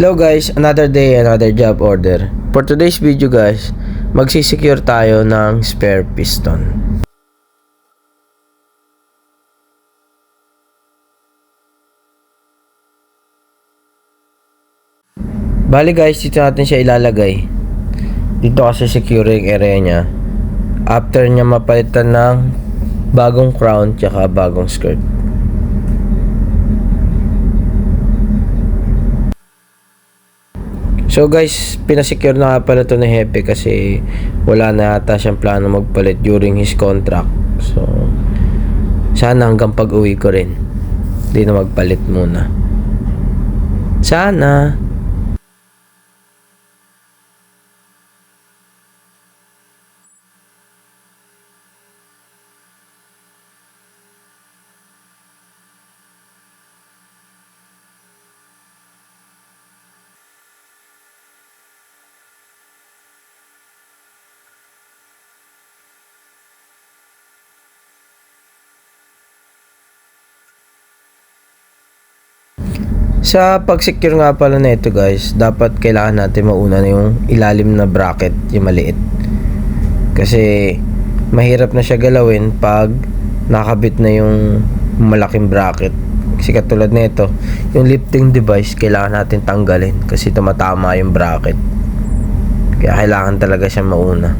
Hello guys, another day, another job order. For today's video guys, magsisecure tayo ng spare piston. Bali guys, dito natin siya ilalagay. Dito kasi securing area niya. After niya mapalitan ng bagong crown tsaka bagong skirt. So guys, pinasecure na nga pala ito ni Hepe kasi wala na ata siyang plano magpalit during his contract. So, sana hanggang pag-uwi ko rin, hindi na magpalit muna. Sana. Sa pag-secure nga pala na ito guys, dapat kailangan natin mauna na yung ilalim na bracket, yung maliit. Kasi mahirap na siya galawin pag nakabit na yung malaking bracket. Kasi katulad na ito, yung lifting device kailangan natin tanggalin kasi tumatama yung bracket. Kaya kailangan talaga siya mauna.